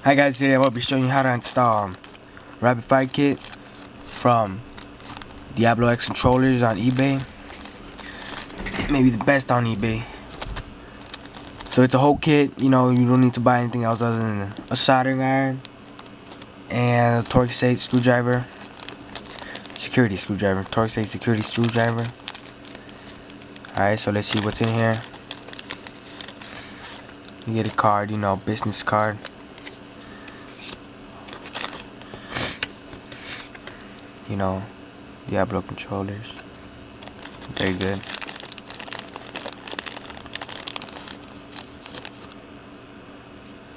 Hi guys, today I will be showing you how to install Rapid Fire Kit from Diabloxcontrollers on eBay. Maybe the best on eBay. So it's a whole kit, you know, you don't need to buy anything else other than a soldering iron and a torque state screwdriver. Security screwdriver. Torque state security screwdriver. Alright, so let's see what's in here. You get a card, you know, business card. You know, Diablo controllers. Very good.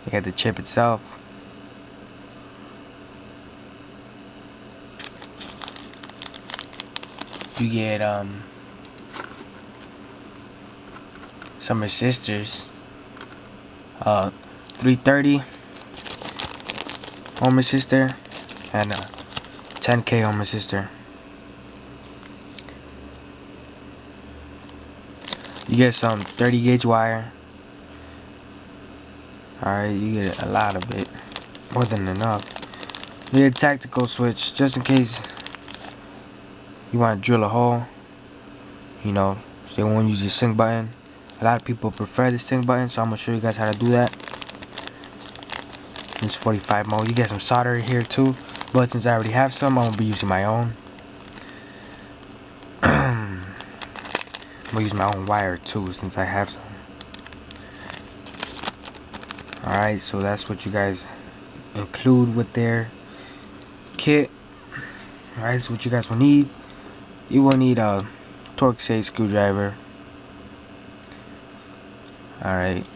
You got the chip itself. You get some resistors. 330 ohm resistor and 10K ohm resistor. You get some 30 gauge wire. Alright, you get a lot of it. More than enough. You get a tactical switch just in case you want to drill a hole. You know, so they won't use the sync button. A lot of people prefer the sync button, so I'm going to show you guys how to do that. This 45 mode. You get some solder here too. But since I already have some, I'm going to be using my own. I'm going to use my own wire too since I have some. Alright, so that's what you guys include with their kit. Alright, that's what you guys will need. You will need a torque state screwdriver. Alright,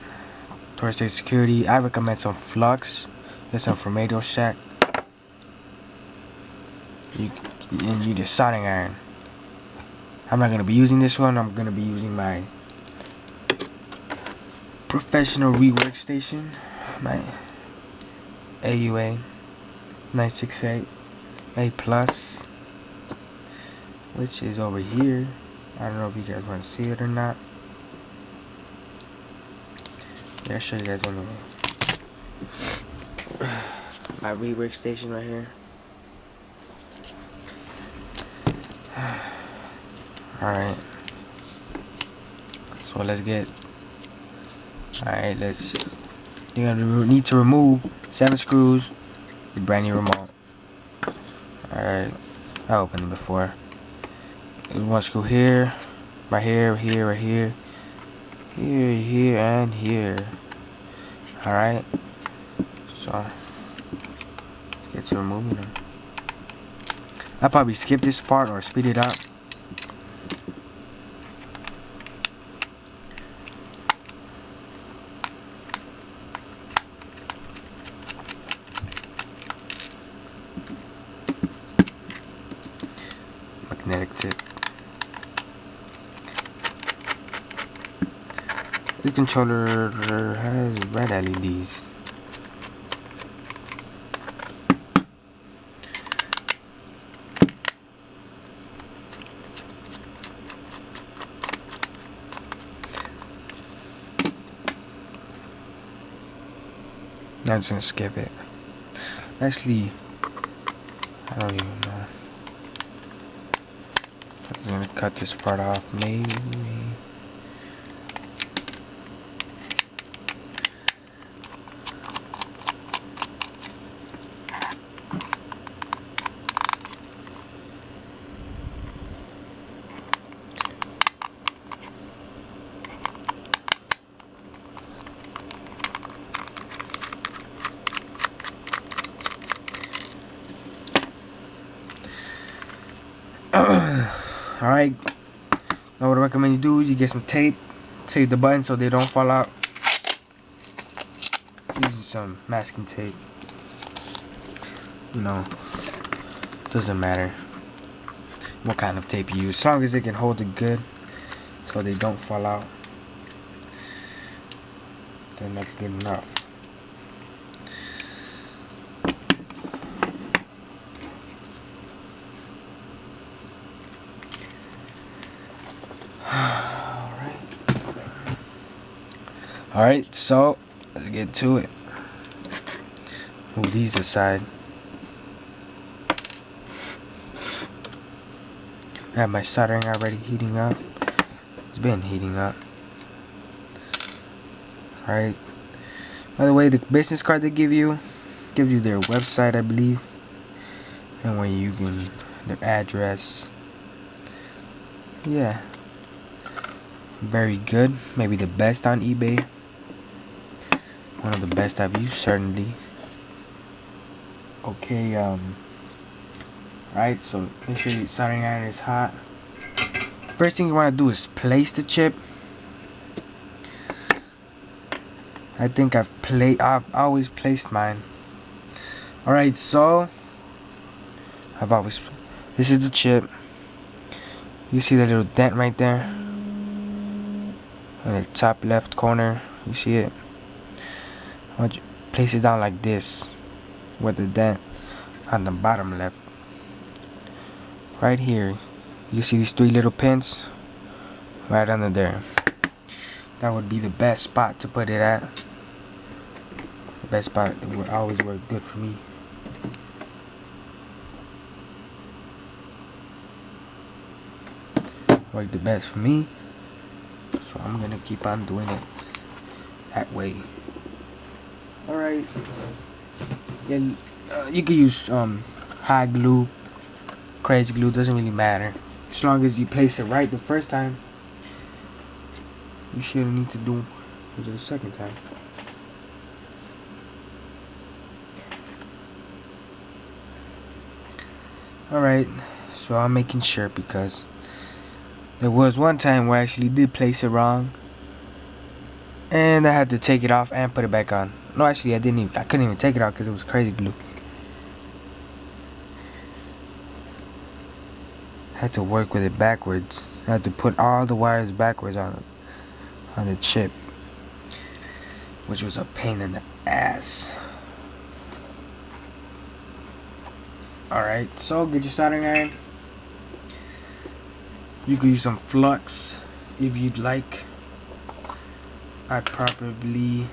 torque state security. I recommend some flux. Get some from Radio Shack. You need a soldering iron. I'm not going to be using this one. I'm going to be using my professional rework station, my AUA 968 A plus, which is over here. I don't know if you guys want to see it or not. Yeah, I'll show you guys anyway. My rework station right here. Alright, so let's get. Alright, you're gonna need to remove 7 screws, the brand new remote. Alright, I opened it before. There's 1 screw here, right here, right here, here, and here. Alright, so let's get to removing them. I'll probably skip this part or speed it up. Magnetic tip. The controller has red LEDs. I'm just gonna skip it. Actually, I don't even know. I'm gonna cut this part off, maybe. Alright, now what I recommend you do is you get some tape the buttons so they don't fall out. Using some masking tape, you know, doesn't matter what kind of tape you use, as long as it can hold it good so they don't fall out, then that's good enough. Alright, so let's get to it. Move these aside. I have my soldering already heating up. It's been heating up. Alright. By the way, the business card they give you gives you their website, I believe. And where you can, their address. Yeah. Very good. Maybe the best on eBay. One of the best I've used, certainly. Okay, right, so make sure your soldering iron is hot. First thing you want to do is place the chip. I think I've always placed mine. Alright, so this is the chip. You see the little dent right there in the top left corner. You see it? I want you to place it down like this with the dent on the bottom left. Right here, you see these 3 little pins right under there. That would be the best spot to put it at. The best spot. It would always work good for me. Work the best for me, so I'm gonna keep on doing it that way. Alright, yeah, you can use hot glue, crazy glue, doesn't really matter as long as you place it right the first time. You shouldn't need to do it the second time. Alright, so I'm making sure because there was one time where I actually did place it wrong, and I had to take it off and put it back on. No, actually, I couldn't even take it out because it was crazy glue. I had to work with it backwards. I had to put all the wires backwards on the chip, which was a pain in the ass. Alright, so get your soldering iron. You could use some flux if you'd like. I'd probably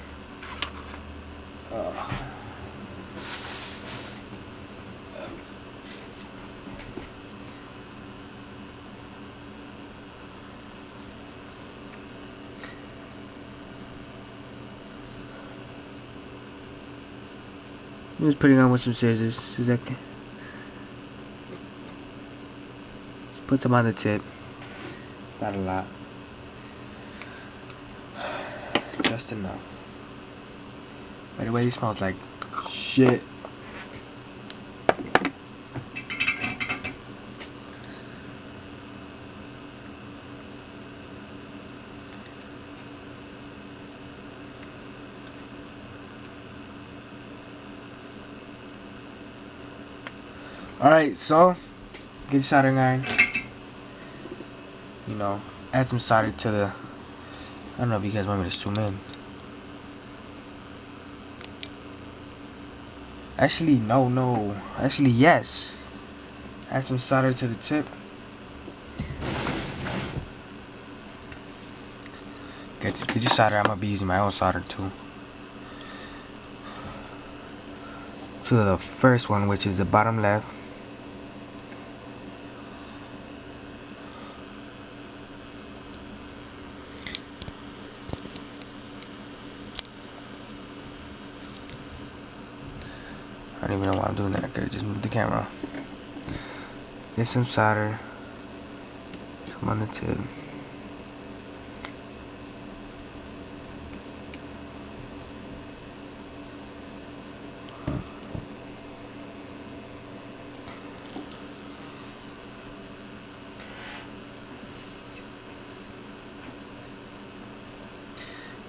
I'm just putting on with some scissors. Is that okay? Just put some on the tip. Not a lot. Just enough. By the way, it smells like shit. Alright, so get your soldering iron. You know, add some solder to the, I don't know if you guys want me to zoom in. Actually, no. Actually, yes. Add some solder to the tip. Get your solder. I'm gonna be using my own solder too. To the first one, which is the bottom left. I don't even know why I'm doing that. I could've just moved the camera. Get some solder. Come on the tip.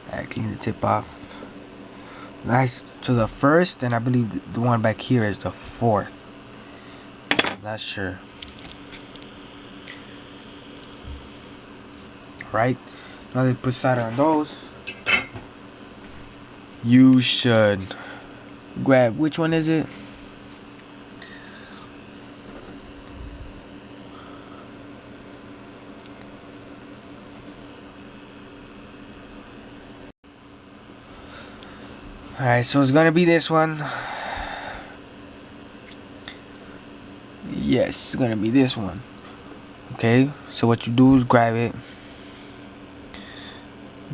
Alright, clean the tip off. Nice. To the first, and I believe the one back here is the fourth. I'm not sure. Right? Now they put solder on those. You should grab, which one is it? Alright, so it's gonna be this one. Yes, it's gonna be this one. Okay, so what you do is grab it,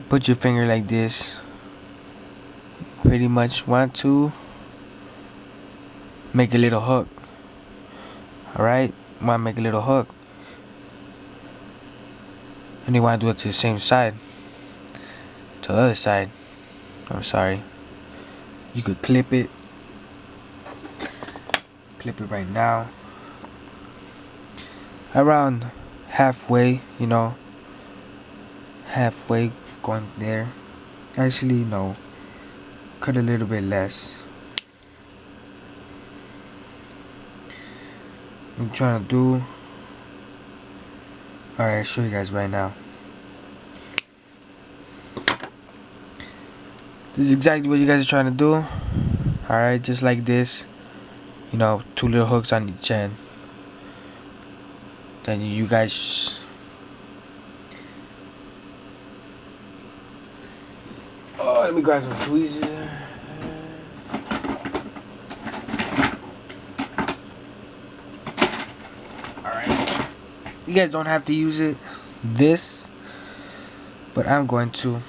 put your finger like this. Pretty much want to make a little hook. Alright, want to make a little hook. And you want to do it to the same side. To the other side. I'm sorry. You could clip it. Clip it right now. Around halfway, you know. Halfway going there. Actually, no. Cut a little bit less. I'm trying to do. Alright, I'll show you guys right now. This is exactly what you guys are trying to do. Alright, just like this. You know, 2 little hooks on each end. Then you guys. Oh, let me grab some tweezers. Alright. You guys don't have to use this, but I'm going to.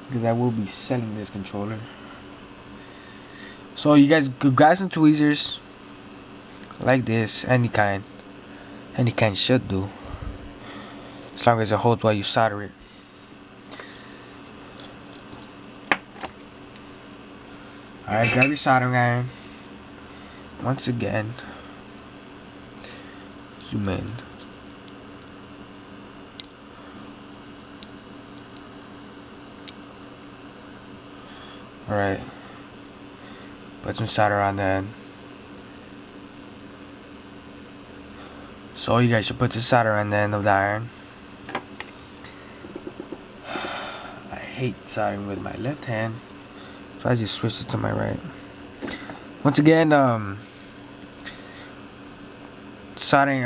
Because I will be selling this controller. So you guys could grab some tweezers. Like this. Any kind should do. As long as it holds while you solder it. Alright, grab your soldering iron. Once again. Zoom in. Alright. Put some solder on that. So you guys should put the solder on the end of the iron. I hate soldering with my left hand. So I just switched it to my right. Once again, soldering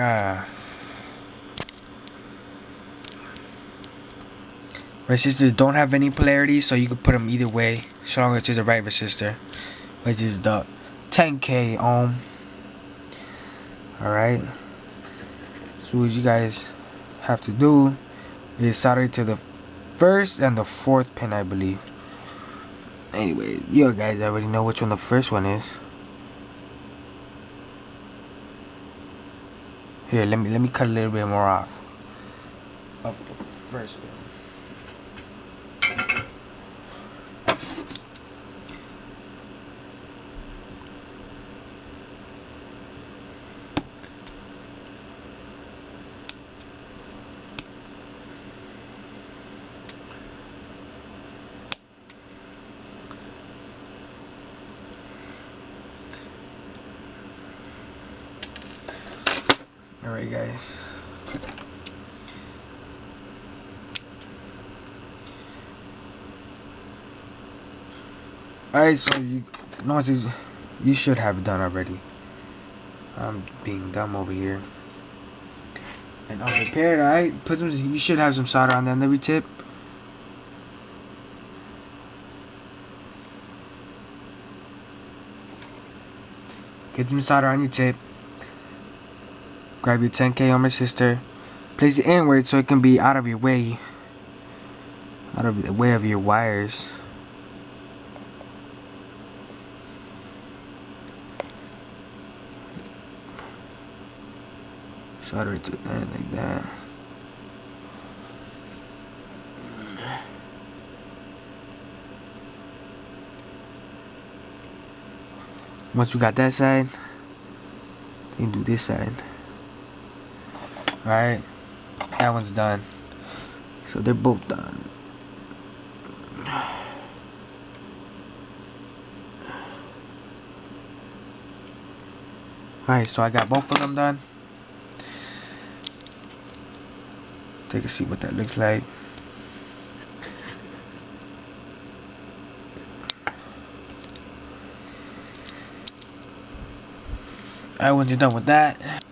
resistors don't have any polarity, so you can put them either way, as long as it's the right resistor, which is the 10K ohm. Alright. So what you guys have to do is solder it to the 1st and the 4th pin, I believe. Anyway, you guys already know which one the first one is. Here, let me cut a little bit more off of the first one. Alright guys. Alright, so you should have it done already. I'm being dumb over here. And unprepared, alright? You should have some solder on the end of your tip. Get some solder on your tip. Grab your 10K ohm resistor. Place it inward so it can be out of your way. Out of the way of your wires. Solder it to that like that. Once we got that side, then do this side. Alright, that one's done. So they're both done. Alright, so I got both of them done. Take a see what that looks like. Alright, once you're done with that,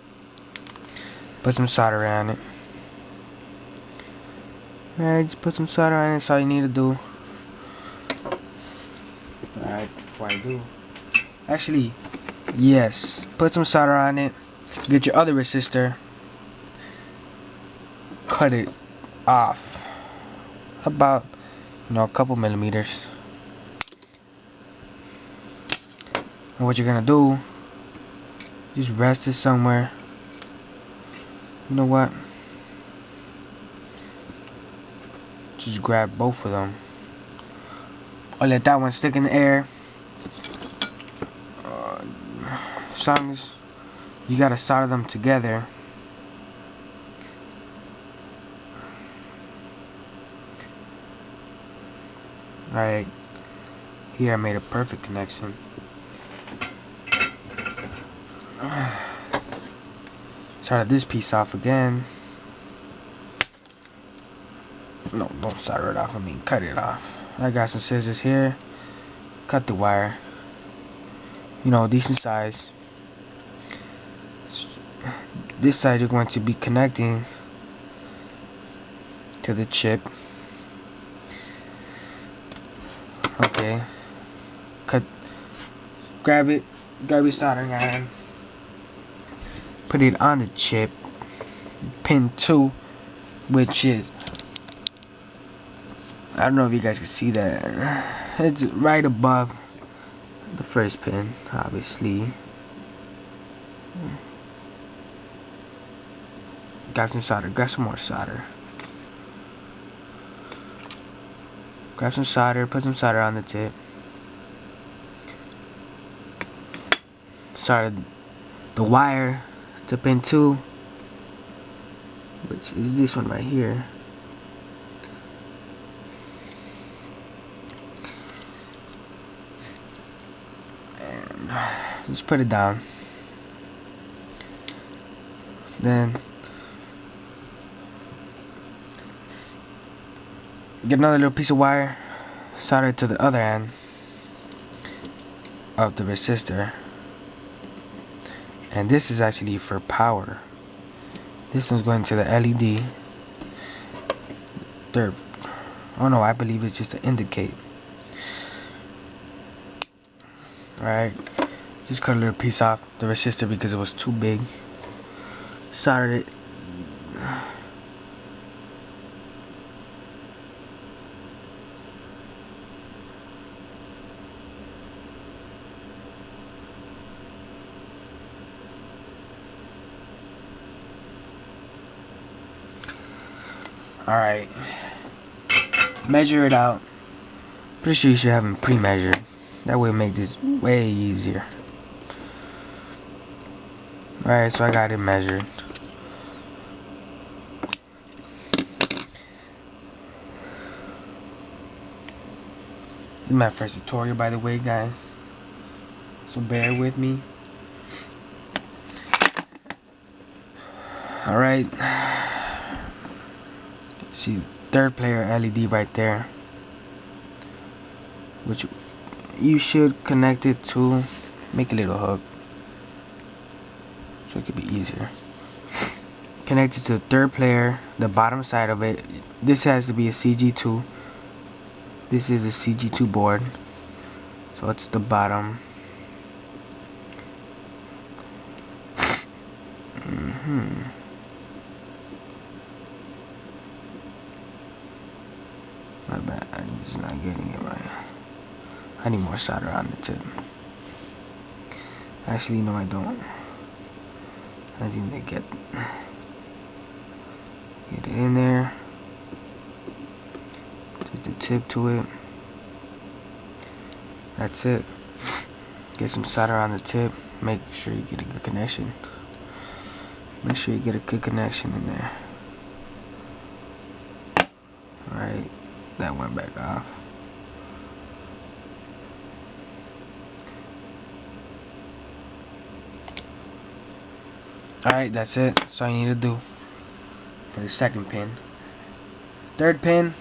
put some solder on it. Alright, just put some solder on it. That's all you need to do. Alright, before I do. Actually, Yes, put some solder on it. Get your other resistor. Cut it off about, a couple millimeters. And what you're gonna do, just rest it somewhere. You know what? Just grab both of them. Or let that one stick in the air. As long as you gotta solder them together. Right here I made a perfect connection. Solder this piece off again. No, don't solder it off, I mean cut it off. I got some scissors here. Cut the wire. Decent size. This side you're going to be connecting to the chip. Okay. Grab your soldering iron. Put it on the chip. Pin 2, which is, I don't know if you guys can see that. It's right above the first pin, obviously. Grab some solder. Grab some more solder. Grab some solder. Put some solder on the tip. Solder the wire to pin 2, which is this one right here. And just put it down. Then get another little piece of wire, solder it to the other end of the resistor. And this is actually for power. This one's going to the LED. Oh no, I believe it's just to indicate. Alright, just cut a little piece off the resistor because it was too big. Soldered it. Alright, measure it out. Pretty sure you should have them pre-measured. That way make this way easier. Alright, so I got it measured. This is my first tutorial, by the way, guys, so bear with me. Alright, see third player LED right there, which you should connect it to. Make a little hook so it could be easier. Connect it to the third player, the bottom side of it. This has to be a CG2. This is a CG2 board, so it's the bottom. My bad, I'm just not getting it right. I need more solder on the tip. Actually, no, I don't. I just need to get it in there. Take the tip to it. That's it. Get some solder on the tip. Make sure you get a good connection. Make sure you get a good connection in there. Alright, that went back off. Alright, that's it. That's all you need to do for the second pin. Third pin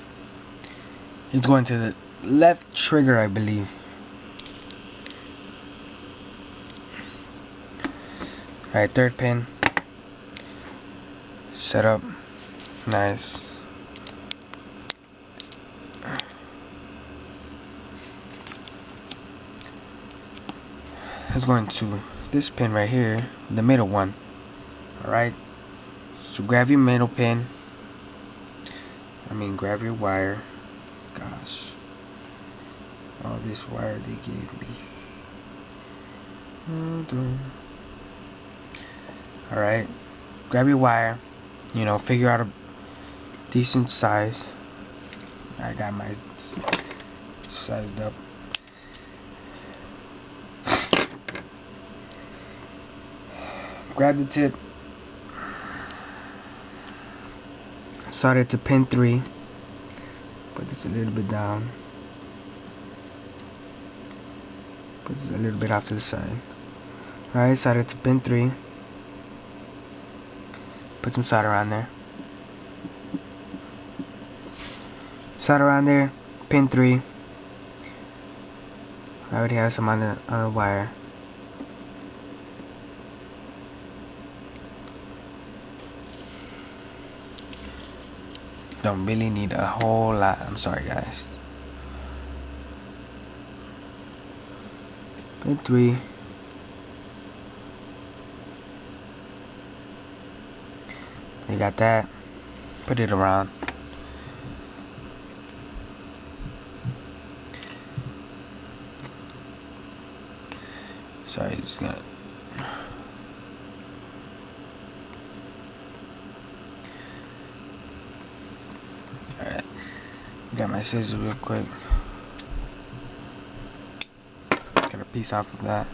is going to the left trigger, I believe. Alright, third pin. Set up. Nice. It's going to this pin right here, the middle one. Alright, so grab your middle pin. Grab your wire. Gosh, all this wire they gave me. Alright, grab your wire. Figure out a decent size. I got my sized up. Grab the tip. Solder it to pin 3. Put this a little bit down. Put this a little bit off to the side. Alright, solder it to pin 3. Put some solder on there. Solder on there, pin 3. I already have some on the wire. Don't really need a whole lot. I'm sorry, guys. Pin 3. You got that. Put it around. Sorry, it's gonna. Alright. Got my scissors real quick. Got a piece off of that.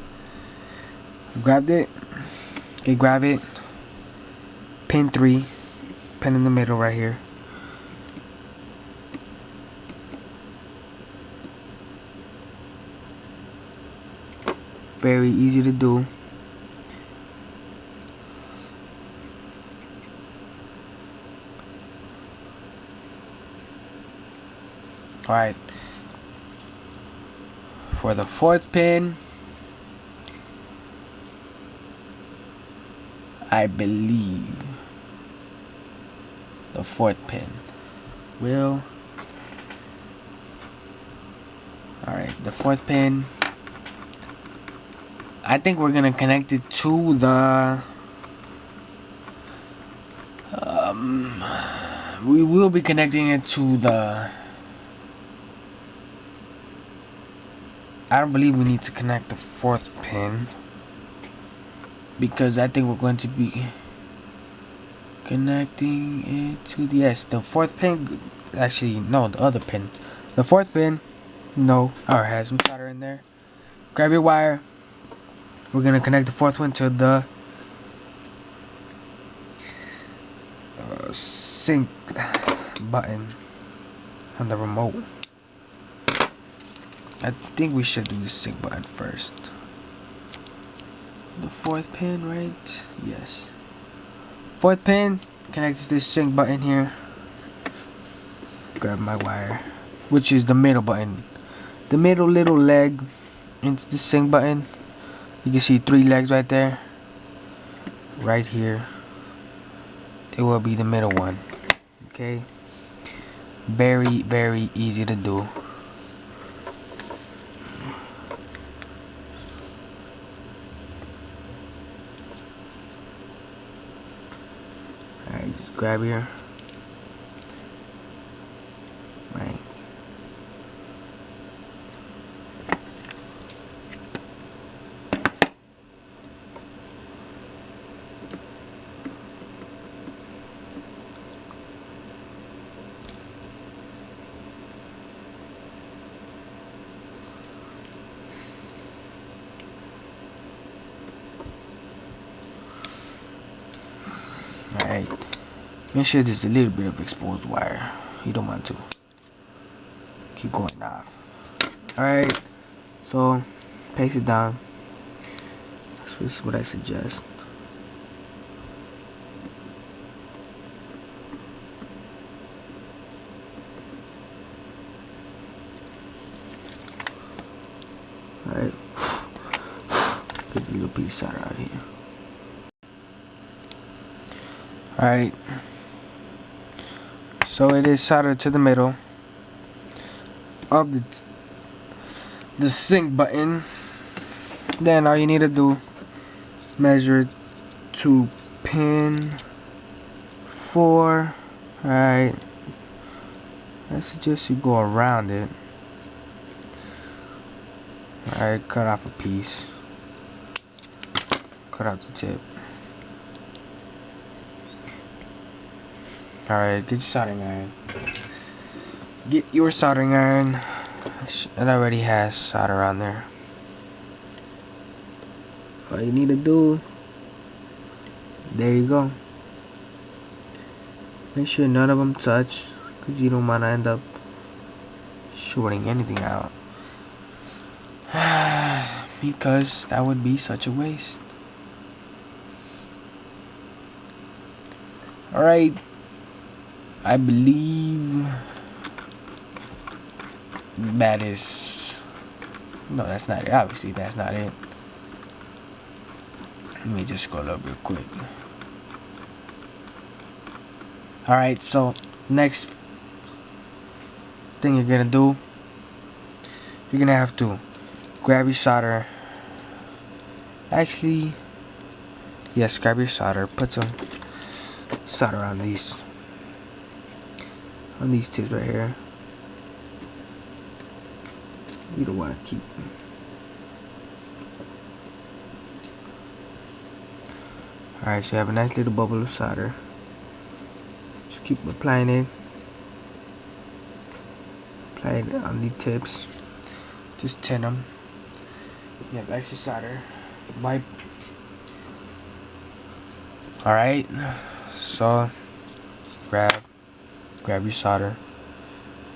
Grabbed it. Okay, grab it. Pin 3. Pin in the middle right here. Very easy to do. Alright. For the 4th pin, I believe the 4th pin will. Alright, the 4th pin, I think we're gonna connect it to the we will be connecting it to the, I don't believe we need to connect the 4th pin, because I think we're going to be connecting it to the, yes, the 4th pin. Actually, no, the other pin. The 4th pin, no. Alright, has some solder in there. Grab your wire. We're gonna connect the 4th one to the sync button on the remote. I think we should do the sync button first. The 4th pin, right? Yes. 4th pin connects to this sync button here. Grab my wire, which is the middle button. The middle little leg into the sync button. You can see 3 legs right there. Right here. It will be the middle one. Okay. Very, very easy to do. Alright, just grab here. Right. Alright, make sure there's a little bit of exposed wire. You don't want to keep going off. Alright, so paste it down. So this is what I suggest. Alright, get this little piece of solder out here. Alright, so it is soldered to the middle of the sync button. Then all you need to do measure it to pin 4. Alright, I suggest you go around it. Alright, cut off a piece. Cut out the tip. Alright, get your soldering iron. Get your soldering iron. It already has solder on there. All you need to do, there you go. Make sure none of them touch, because you don't want to end up shorting anything out. Because that would be such a waste. Alright, I believe that is... No, that's not it. Obviously, that's not it. Let me just scroll up real quick. Alright, so next thing you're gonna do, you're gonna have to grab your solder. Actually, yes, grab your solder. Put some solder on these tips right here. You don't want to keep. Alright, so you have a nice little bubble of solder. Just keep applying it. Apply it on the tips. Just tin them. You have extra solder. Wipe. Alright, so grab your solder.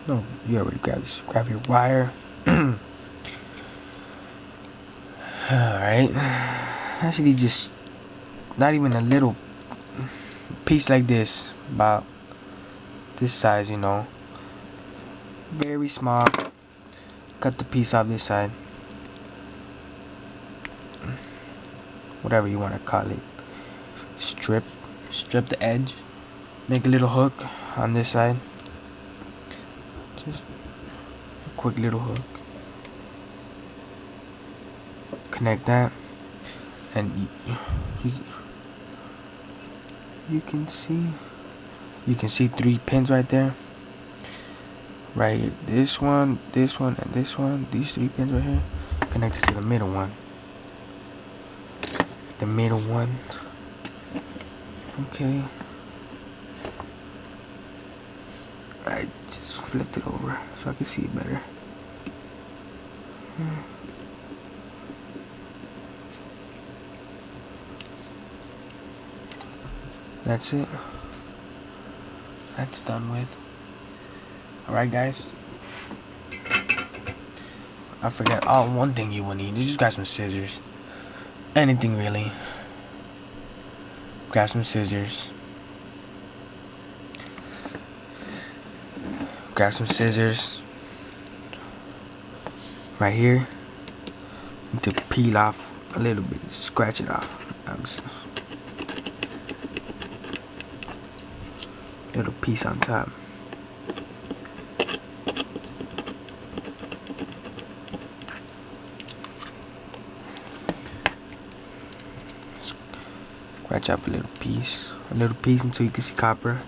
No, you already grabbed this. Grab your wire. Alright, actually just not even a little piece like this, about this size, you know, very small. Cut the piece off this side, whatever you want to call it. Strip the edge, make a little hook on this side, just a quick little hook, connect that, and you can see 3 pins right there, right here. This one, and this one. These 3 pins right here connected to the middle one. Okay, I just flipped it over so I can see it better. That's it. That's done with. Alright, guys. I forgot. Oh, one thing you will need. You just got some scissors. Anything really. Grab some scissors. Grab some scissors. Right here. And to peel off a little bit. Scratch it off. Little piece on top. Scratch up a little piece until you can see copper.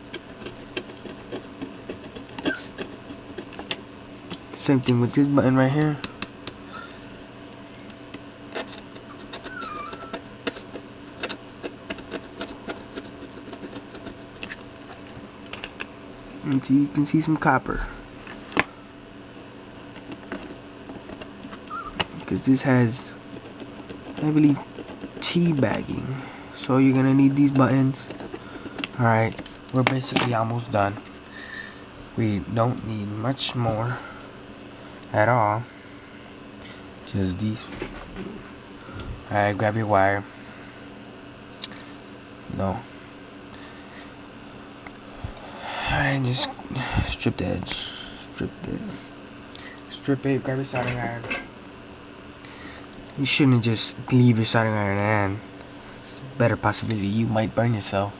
Same thing with this button right here. Until you can see some copper. Because this has, I believe, T-bagging. So you're gonna need these buttons. Alright, we're basically almost done. We don't need much more at all. Just these. Alright, grab your wire. No. Alright, just strip the edge. Strip it, grab your soldering iron. You shouldn't just leave your soldering iron in. It's a better possibility you might burn yourself,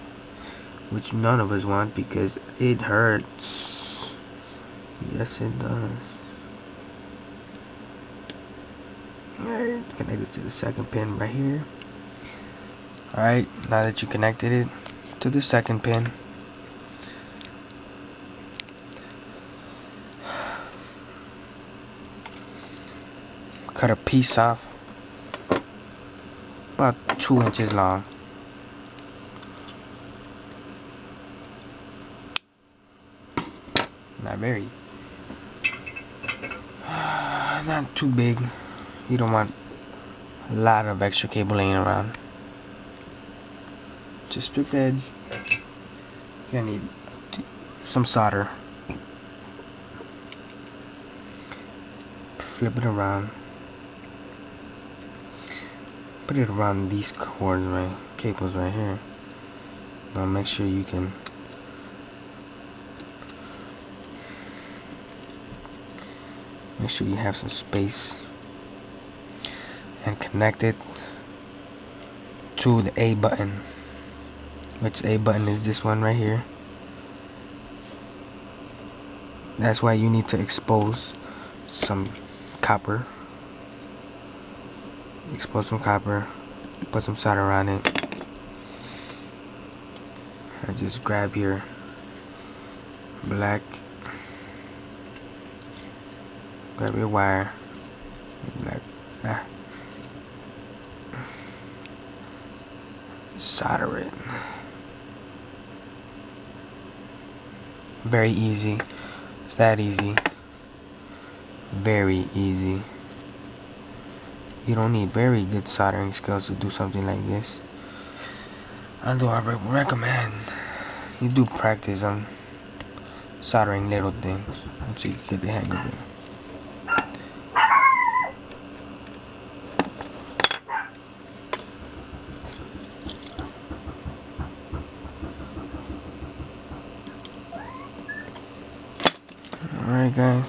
which none of us want because it hurts. Yes, it does. Alright, connect this to the second pin right here. Alright, now that you connected it to the second pin, cut a piece off about 2 inches long. Not very. Not too big. You don't want a lot of extra cable laying around. Just strip the edge. You're gonna need some solder. Flip it around. Put it around these cords, right? Cables right here. Now make sure you can make sure you have some space, and connect it to the A button, which A button is this one right here. That's why you need to expose some copper. Expose some copper, put some solder on it, and just grab your grab your wire, solder it. Very easy. It's that easy. Very easy. You don't need very good soldering skills to do something like this. Although I recommend you do practice on soldering little things until you get the hang of it. Alright guys,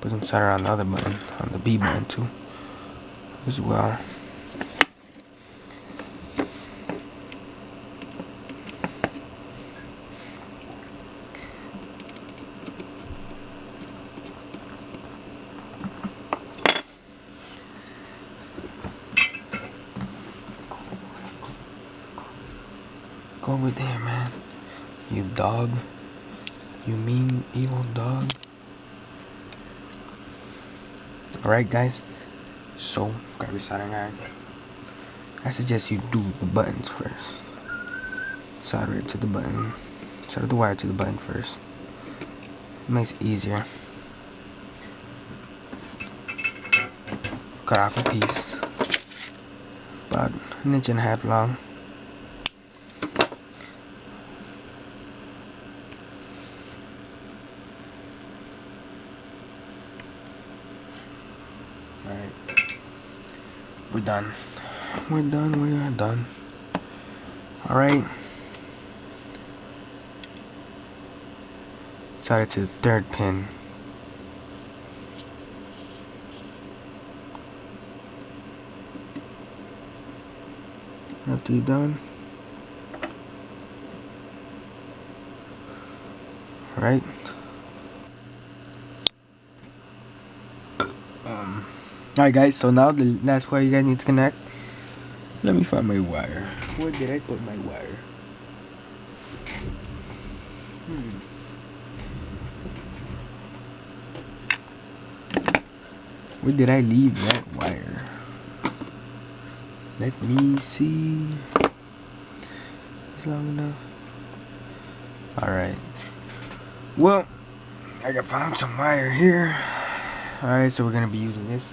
put some solder on the other button, on the B button too, as well. Go over there, man. You dog. You mean evil dog. Alright guys, so grab your soldering iron. I suggest you do the buttons first. Solder it to the button. Solder the wire to the button first. It makes it easier. Cut off a piece about 1.5 inches long. Alright, we're done. We are done. Alright. Solder to the third pin. After you're done. Alright. Alright guys, so now the last wire you guys need to connect. Let me find my wire. Where did I put my wire? Where did I leave that wire? Let me see. It's long enough. Alright. Well, I got found some wire here. Alright, so we're gonna be using this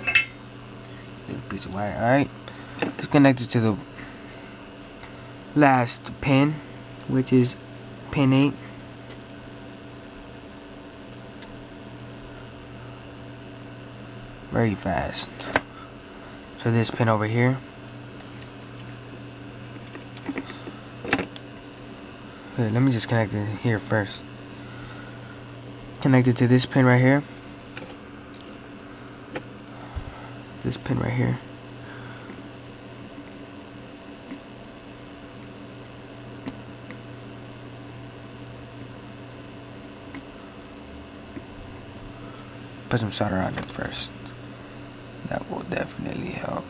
little piece of wire. Alright. It's connected to the last pin, which is pin 8. Very fast. So this pin over here. Here, let me just connect it here first. Connect it to this pin right here. This pin right here. Put some solder on it first. That will definitely help.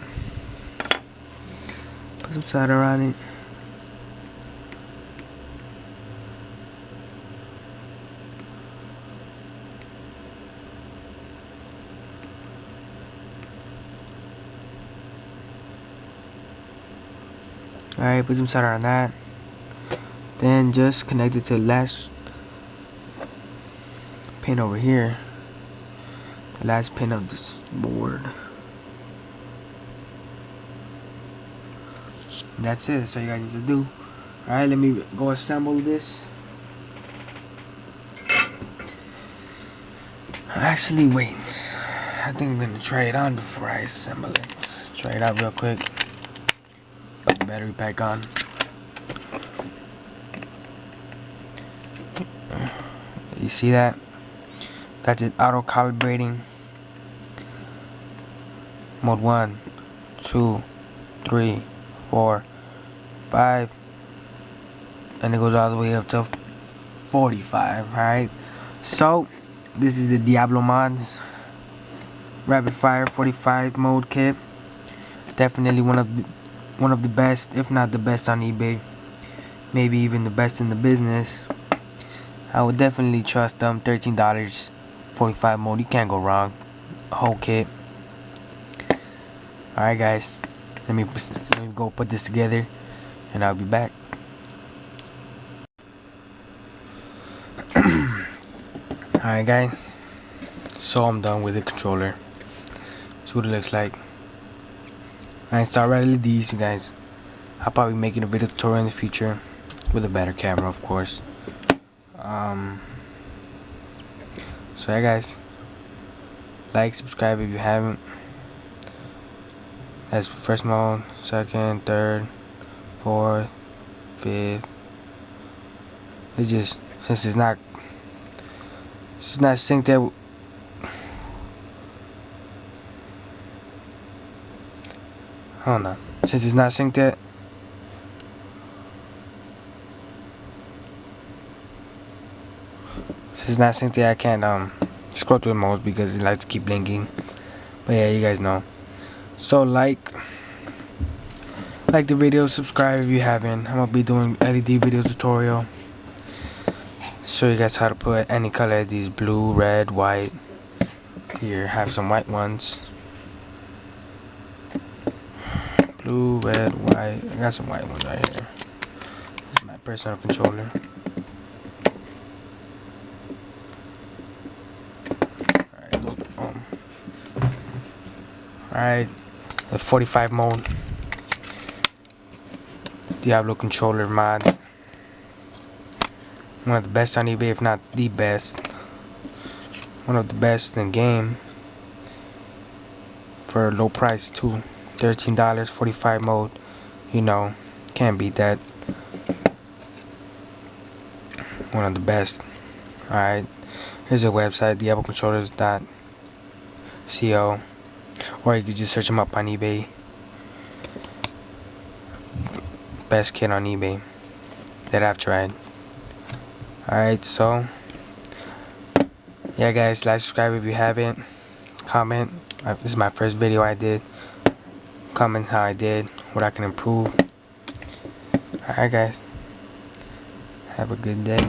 Put some solder on it. Alright, put some solder on that. Then just connect it to the last pin over here. The last pin of this board. And that's it. That's all you guys need to do. Alright, let me go assemble this. Actually, wait. I think I'm gonna try it on before I assemble it. Try it out real quick. Put the battery pack on. You see that? That's it, auto calibrating. Mode 1, 2, 3, 4, 5, and it goes all the way up to 45. Alright, so this is the Diablo mods rapid fire 45 mode kit. Definitely one of the best, if not the best on eBay, maybe even the best in the business. I would definitely trust them. $13, 45 mode, you can't go wrong. Whole kit. Alright guys, let me go put this together and I'll be back. Alright guys, so I'm done with the controller. That's what it looks like. I installed red LEDs, you guys. I'll probably be making a video tutorial in the future with a better camera, of course. So yeah guys, like, subscribe if you haven't. That's first mode, second, third, fourth, fifth. It's just, since it's not synced up. Hold on. Since it's not synced yet. Since it's not synced yet, I can't scroll through the modes because it likes to keep blinking. But yeah, you guys know. So like the video, subscribe if you haven't. I'm gonna be doing LED video tutorial. Show you guys how to put any color of these: blue, red, white. Here, have some white ones. Blue, red, white. I got some white ones right here. This is my personal controller. Alright, the 45 mode Diablo controller mod. One of the best on eBay, if not the best. One of the best in game. For a low price too. $13, 45 mode. You know, can't beat that. One of the best. Alright, here's a website, diablocontrollers.co. Or you could just search them up on eBay. Best kit on eBay that I've tried. Alright, so yeah guys, like, subscribe if you haven't. Comment. This is my first video I did. Comment how I did, what I can improve. Alright guys, have a good day.